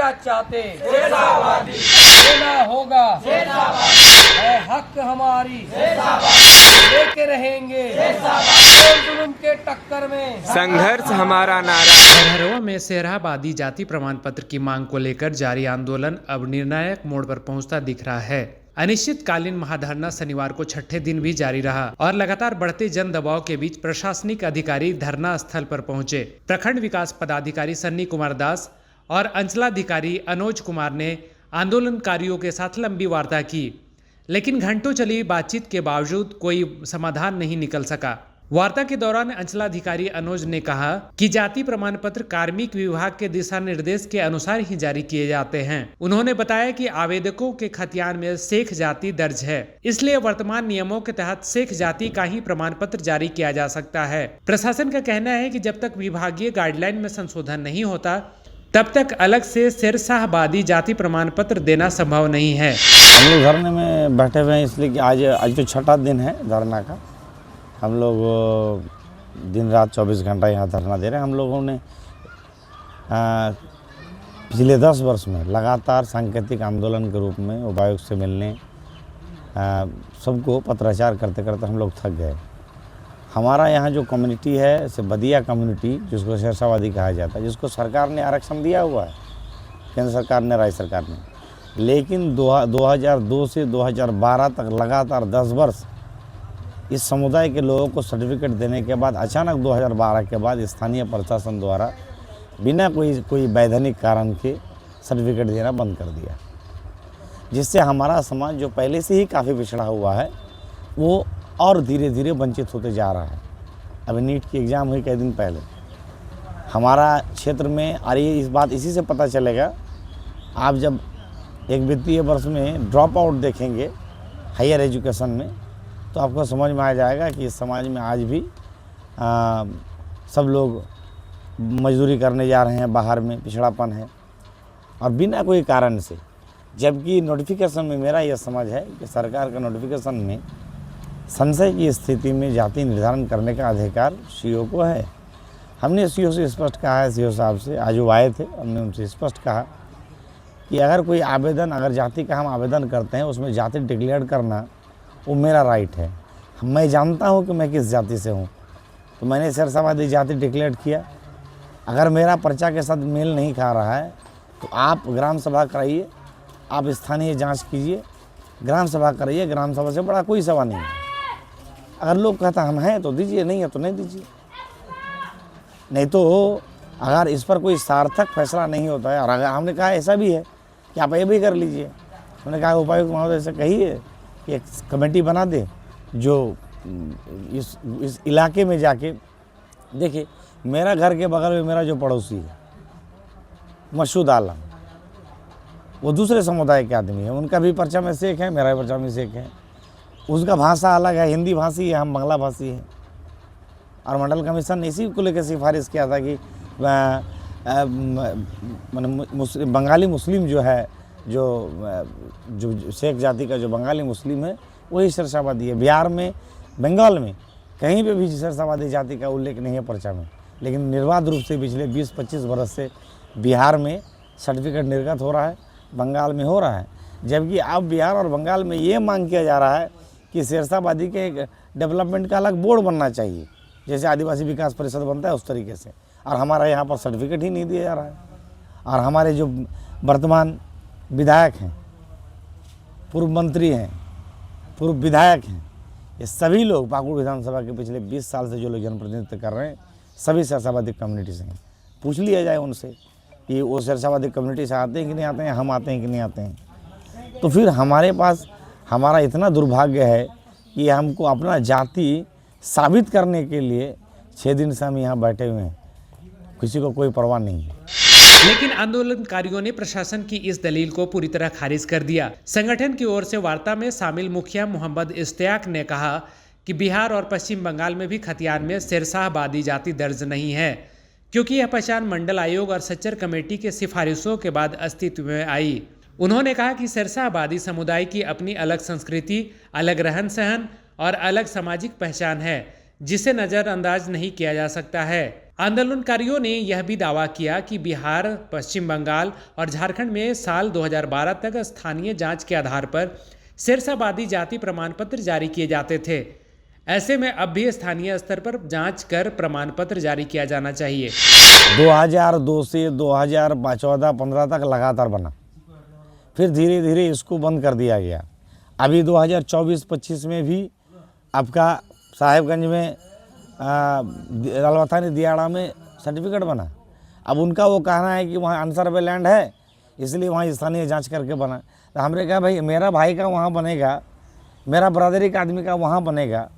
क्या चाहते, देना होगा है हक हमारी, लेके रहेंगे जुल्म के टक्कर में संघर्ष हमारा नारा। धरहरवा में सेहराबादी जाति प्रमाण पत्र की मांग को लेकर जारी आंदोलन अब निर्णायक मोड़ पर पहुंचता दिख रहा है। अनिश्चितकालीन महाधरना शनिवार को छठे दिन भी जारी रहा और लगातार बढ़ते जन दबाव के बीच प्रशासनिक अधिकारी धरना स्थल पर पहुंचे। प्रखंड विकास पदाधिकारी सन्नी कुमार दास और अंचलाधिकारी अनुज कुमार ने आंदोलनकारियों के साथ लंबी वार्ता की, लेकिन घंटों चली बातचीत के बावजूद कोई समाधान नहीं निकल सका। वार्ता के दौरान अंचलाधिकारी अनुज ने कहा कि जाति प्रमाण पत्र कार्मिक विभाग के दिशा निर्देश के अनुसार ही जारी किए जाते हैं। उन्होंने बताया कि आवेदकों के खतियान में शेख जाति दर्ज है, इसलिए वर्तमान नियमों के तहत शेख जाति का ही प्रमाण पत्र जारी किया जा सकता है। प्रशासन का कहना है कि जब तक विभागीय गाइडलाइन में संशोधन नहीं होता तब तक अलग से शेरशाहबादी जाति प्रमाण पत्र देना संभव नहीं है। हम लोग धरने में बैठे हुए हैं इसलिए कि आज तो छठा दिन है धरना का। हम लोग दिन रात 24 घंटा यहाँ धरना दे रहे हैं। हम लोगों ने पिछले 10 वर्ष में लगातार सांकेतिक आंदोलन के रूप में उपायुक्त से मिलने सबको पत्राचार करते करते हम लोग थक गए। हमारा यहाँ जो कम्युनिटी है से बदिया कम्युनिटी, जिसको शेरशाहबादी कहा जाता है, जिसको सरकार ने आरक्षण दिया हुआ है, केंद्र सरकार ने, राज्य सरकार ने, लेकिन 2002 से 2012 तक लगातार 10 वर्ष इस समुदाय के लोगों को सर्टिफिकेट देने के बाद अचानक 2012 के बाद स्थानीय प्रशासन द्वारा बिना कोई वैधानिक कारण के सर्टिफिकेट देना बंद कर दिया, जिससे हमारा समाज जो पहले से ही काफ़ी पिछड़ा हुआ है वो और धीरे धीरे वंचित होते जा रहा है। अभी नीट की एग्ज़ाम हुई कई दिन पहले हमारा क्षेत्र में, और ये इस बात इसी से पता चलेगा, आप जब एक वित्तीय वर्ष में ड्रॉप आउट देखेंगे हायर एजुकेशन में तो आपको समझ में आ जाएगा कि इस समाज में आज भी सब लोग मजदूरी करने जा रहे हैं, बाहर में पिछड़ापन है और बिना कोई कारण से। जबकि नोटिफिकेशन में मेरा यह समझ है कि सरकार का नोटिफिकेशन में संशय की स्थिति में जाति निर्धारण करने का अधिकार सीओ को है। हमने सीओ से स्पष्ट कहा है, सीओ साहब से आज वो आए थे, हमने उनसे स्पष्ट कहा कि अगर कोई आवेदन, अगर जाति का हम आवेदन करते हैं उसमें जाति डिक्लेयर करना वो मेरा राइट है। मैं जानता हूँ कि मैं किस जाति से हूँ, तो मैंने शेरशाहबादी जाति डिक्लेयर किया। अगर मेरा पर्चा के साथ मेल नहीं खा रहा है तो आप ग्राम सभा कराइए, आप स्थानीय जांच कीजिए, ग्राम सभा कराइए। ग्राम सभा से बड़ा कोई सभा नहीं है। अगर लोग कहता हम हैं तो दीजिए, नहीं है तो नहीं दीजिए। नहीं तो अगर इस पर कोई सार्थक फैसला नहीं होता है, और अगर हमने कहा ऐसा भी है कि आप ये भी कर लीजिए, उन्होंने कहा उपायुक्त महोदय से कहिए कि एक कमेटी बना दे जो इस इलाके में जाके देखिए। मेरा घर के बगल में मेरा जो पड़ोसी है मसूद आलम, वो दूसरे समुदाय के आदमी है, उनका भी पर्चा में शेख है, मेरा भी पर्चा में शेख है। उसका भाषा अलग है, हिंदी भाषी है, हम बांग्ला भाषी है। और मंडल कमीशन ने इसी को लेकर सिफारिश किया था कि बंगाली मुस्लिम जो है, जो शेख जाति का जो बंगाली मुस्लिम है वही शेरशाहबादी है। बिहार में, बंगाल में कहीं पे भी शेरशाहबादी जाति का उल्लेख नहीं है पर्चा में, लेकिन निर्बाध रूप से पिछले 20-25 वर्ष से बिहार में सर्टिफिकेट निर्गत हो रहा है, बंगाल में हो रहा है। जबकि अब बिहार और बंगाल में ये मांग किया जा रहा है कि शेरशाहबादी के एक डेवलपमेंट का अलग बोर्ड बनना चाहिए, जैसे आदिवासी विकास परिषद बनता है उस तरीके से। और हमारा यहाँ पर सर्टिफिकेट ही नहीं दिया जा रहा है। और हमारे जो वर्तमान विधायक हैं, पूर्व मंत्री हैं, पूर्व विधायक हैं, ये सभी लोग पाकुड़ विधानसभा के पिछले 20 साल से जो लोग जनप्रतिनिधित्व कर रहे हैं सभी शेरशाहबादी कम्युनिटी से हैं। पूछ लिया जाए उनसे कि वो शेरशाहबादी कम्युनिटी से आते हैं कि नहीं आते हैं, हम आते हैं कि नहीं आते हैं। तो फिर हमारे पास हमारा इतना दुर्भाग्य है कि हमको अपना जाति साबित करने के लिए 6 दिन से हम यहाँ बैठे हुए हैं, किसी को कोई परवाह नहीं है। लेकिन आंदोलनकारियों ने प्रशासन की इस दलील को पूरी तरह खारिज कर दिया। संगठन की ओर से वार्ता में शामिल मुखिया मोहम्मद इश्तियाक ने कहा कि बिहार और पश्चिम बंगाल में भी खतियान में शेरशाहबादी जाति दर्ज नहीं है, क्योंकि यह पहचान मंडल आयोग और सच्चर कमेटी के सिफारिशों के बाद अस्तित्व में आई। उन्होंने कहा कि शेरशाहबादी समुदाय की अपनी अलग संस्कृति, अलग रहन सहन और अलग सामाजिक पहचान है, जिसे नज़रअंदाज नहीं किया जा सकता है। आंदोलनकारियों ने यह भी दावा किया कि बिहार, पश्चिम बंगाल और झारखंड में साल 2012 तक स्थानीय जांच के आधार पर शेरशाहवादी जाति प्रमाण पत्र जारी किए जाते थे। ऐसे में अब भी स्थानीय स्तर पर जांच कर प्रमाण पत्र जारी किया जाना चाहिए। 2002 से 2014-15 तक लगातार बना, फिर धीरे धीरे इसको बंद कर दिया गया। अभी 2024-25 में भी आपका साहेबगंज में लालवथानी दियाड़ा में सर्टिफिकेट बना। अब उनका वो कहना है कि वहाँ अनसर्वे लैंड है, इसलिए वहाँ स्थानीय जांच करके बना। तो हमने कहा भाई मेरा भाई का वहाँ बनेगा, मेरा बरादरी का आदमी का वहाँ बनेगा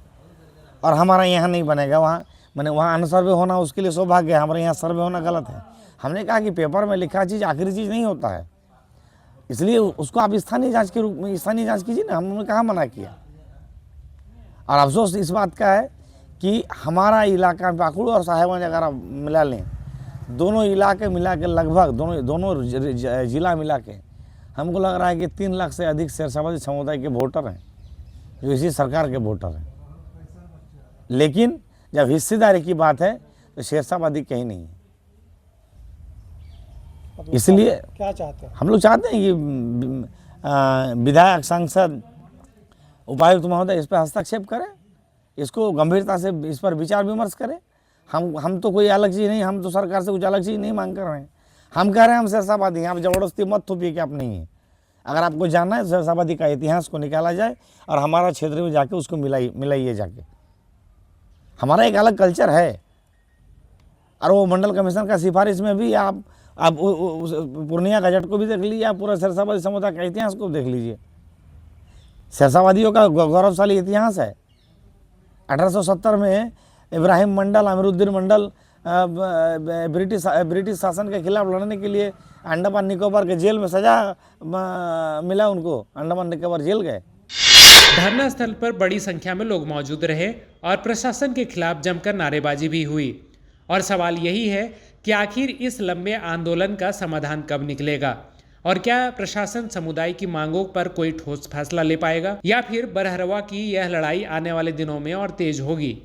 और हमारा यहाँ नहीं बनेगा। वहाँ मैंने वहाँ अनसर्वे होना उसके लिए सौभाग्य है, हमारे यहाँ सर्वे होना गलत है। हमने कहा कि पेपर में लिखा चीज़ आखिरी चीज़ नहीं होता है, इसलिए उसको आप स्थानीय जांच के रूप में स्थानीय जांच कीजिए ना। हमने कहाँ मना किया। और अफसोस इस बात का है कि हमारा इलाका पाकुड़ और साहेबगंज अगर आप मिला लें, दोनों इलाके मिला के लगभग दोनों जिला मिला के हमको लग रहा है कि 3 लाख से अधिक शेरशाहवादी समुदाय के वोटर हैं जो इसी सरकार के वोटर हैं। लेकिन जब हिस्सेदारी की बात है तो शेरशाहवादी कहीं नहीं है। इसलिए क्या चाहते हैं? हम लोग चाहते हैं कि विधायक, सांसद, उपायुक्त महोदय इस पर हस्तक्षेप करें, इसको गंभीरता से इस पर विचार विमर्श करें। हम तो कोई अलग चीज़ नहीं, हम तो सरकार से कुछ अलग चीज़ नहीं मांग कर रहे हैं। हम कह रहे हैं हम शेरशाहवादी हैं, आप ज़बरदस्ती मत थोपिए कि आप नहीं हैं। अगर आपको जानना है शेरशाहवादी का इतिहास को निकाला जाए और हमारा क्षेत्र में जाके उसको मिलाइए जाके। हमारा एक अलग कल्चर है। और वो मंडल कमीशन का सिफारिश में भी आप पूर्णिया गजट को भी देख लीजिए, आप पूरा शेरशाहवादी समुदाय का इतिहास को देख लीजिए। शेरशाहवादियों का गौरवशाली इतिहास है। 1870 में इब्राहिम मंडल, अमीरुद्दीन मंडल ब्रिटिश शासन के खिलाफ लड़ने के लिए अंडमान निकोबार के जेल में सजा मिला उनको, अंडमान निकोबार जेल गए। धरना स्थल पर बड़ी संख्या में लोग मौजूद रहे और प्रशासन के खिलाफ जमकर नारेबाजी भी हुई। और सवाल यही है कि आखिर इस लंबे आंदोलन का समाधान कब निकलेगा और क्या प्रशासन समुदाय की मांगों पर कोई ठोस फैसला ले पाएगा या फिर बरहरवा की यह लड़ाई आने वाले दिनों में और तेज होगी।